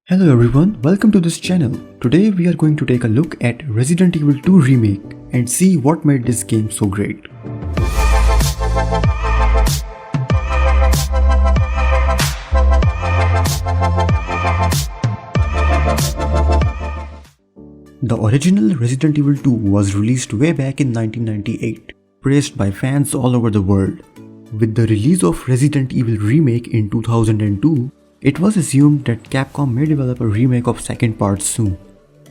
Hello everyone, welcome to this channel. Today we are going to take a look at Resident Evil 2 Remake and see what made this game so great. The original Resident Evil 2 was released way back in 1998, praised by fans all over the world. With the release of Resident Evil Remake in 2002, it was assumed that Capcom may develop a remake of second part soon,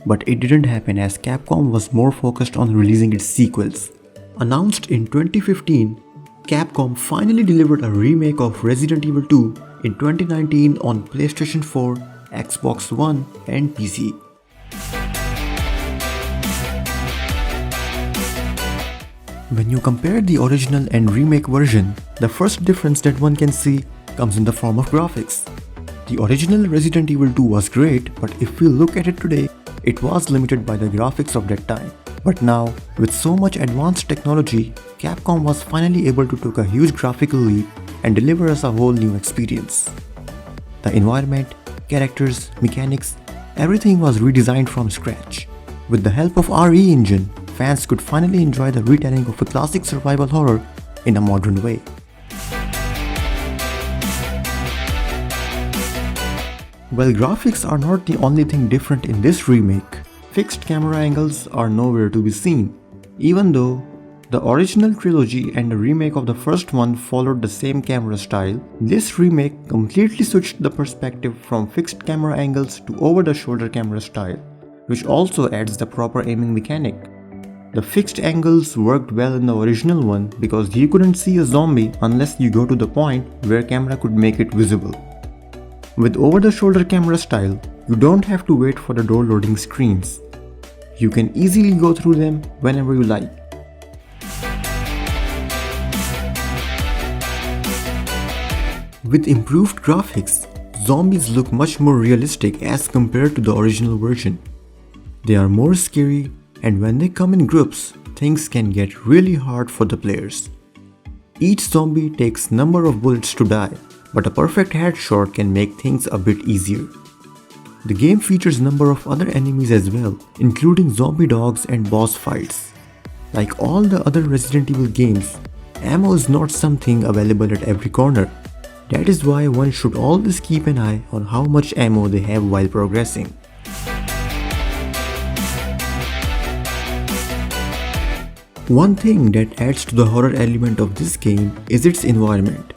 but it didn't happen as Capcom was more focused on releasing its sequels. Announced in 2015, Capcom finally delivered a remake of Resident Evil 2 in 2019 on PlayStation 4, Xbox One and PC. When you compare the original and remake version, the first difference that one can see comes in the form of graphics. The original Resident Evil 2 was great, but if we look at it today, it was limited by the graphics of that time. But now, with so much advanced technology, Capcom was finally able to take a huge graphical leap and deliver us a whole new experience. The environment, characters, mechanics, everything was redesigned from scratch. With the help of RE engine, fans could finally enjoy the retelling of a classic survival horror in a modern way. While graphics are not the only thing different in this remake, fixed camera angles are nowhere to be seen. Even though the original trilogy and the remake of the first one followed the same camera style, this remake completely switched the perspective from fixed camera angles to over-the-shoulder camera style, which also adds the proper aiming mechanic. The fixed angles worked well in the original one because you couldn't see a zombie unless you go to the point where camera could make it visible. With over-the-shoulder camera style, you don't have to wait for the door loading screens. You can easily go through them whenever you like. With improved graphics, zombies look much more realistic as compared to the original version. They are more scary, and when they come in groups, things can get really hard for the players. Each zombie takes number of bullets to die, but a perfect headshot can make things a bit easier. The game features number of other enemies as well, including zombie dogs and boss fights. Like all the other Resident Evil games, ammo is not something available at every corner. That is why one should always keep an eye on how much ammo they have while progressing. One thing that adds to the horror element of this game is its environment.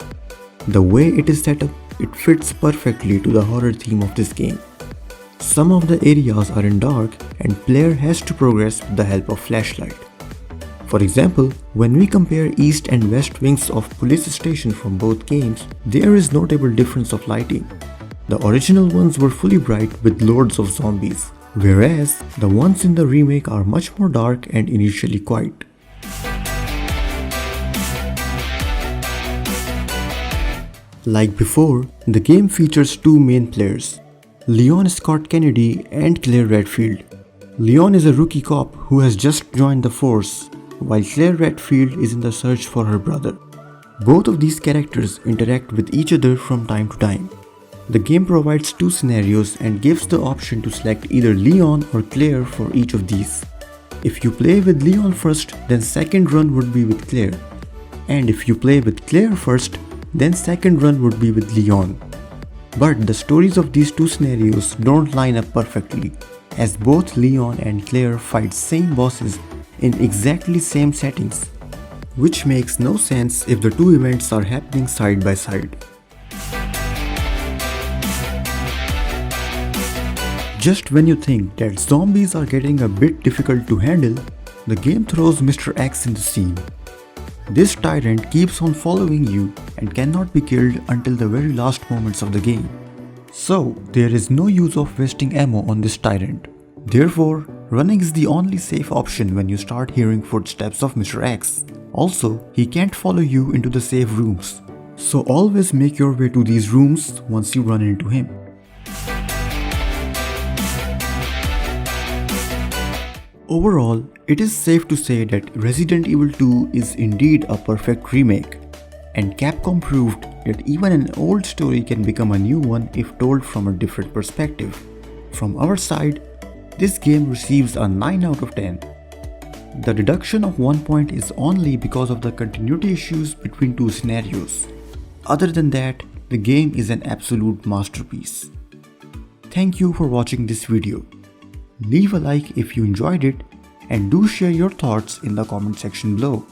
The way it is set up, it fits perfectly to the horror theme of this game. Some of the areas are in dark and player has to progress with the help of flashlight. For example, when we compare east and west wings of police station from both games, there is notable difference of lighting. The original ones were fully bright with loads of zombies, whereas the ones in the remake are much more dark and initially quiet. Like before, the game features two main players, Leon Scott Kennedy and Claire Redfield. Leon is a rookie cop who has just joined the force, while Claire Redfield is in the search for her brother. Both of these characters interact with each other from time to time. The game provides two scenarios and gives the option to select either Leon or Claire for each of these. If you play with Leon first, then second run would be with Claire. And if you play with Claire first, then second run would be with Leon. But the stories of these two scenarios don't line up perfectly, as both Leon and Claire fight same bosses in exactly same settings, which makes no sense if the two events are happening side by side. Just when you think that zombies are getting a bit difficult to handle, the game throws Mr.X in the scene. This tyrant keeps on following you and cannot be killed until the very last moments of the game. So, there is no use of wasting ammo on this tyrant. Therefore, running is the only safe option when you start hearing footsteps of Mr.X. Also, he can't follow you into the safe rooms. So always make your way to these rooms once you run into him. Overall, it is safe to say that Resident Evil 2 is indeed a perfect remake, and Capcom proved that even an old story can become a new one if told from a different perspective. From our side, this game receives a 9 out of 10. The deduction of 1 point is only because of the continuity issues between two scenarios. Other than that, the game is an absolute masterpiece. Thank you for watching this video. Leave a like if you enjoyed it and do share your thoughts in the comment section below.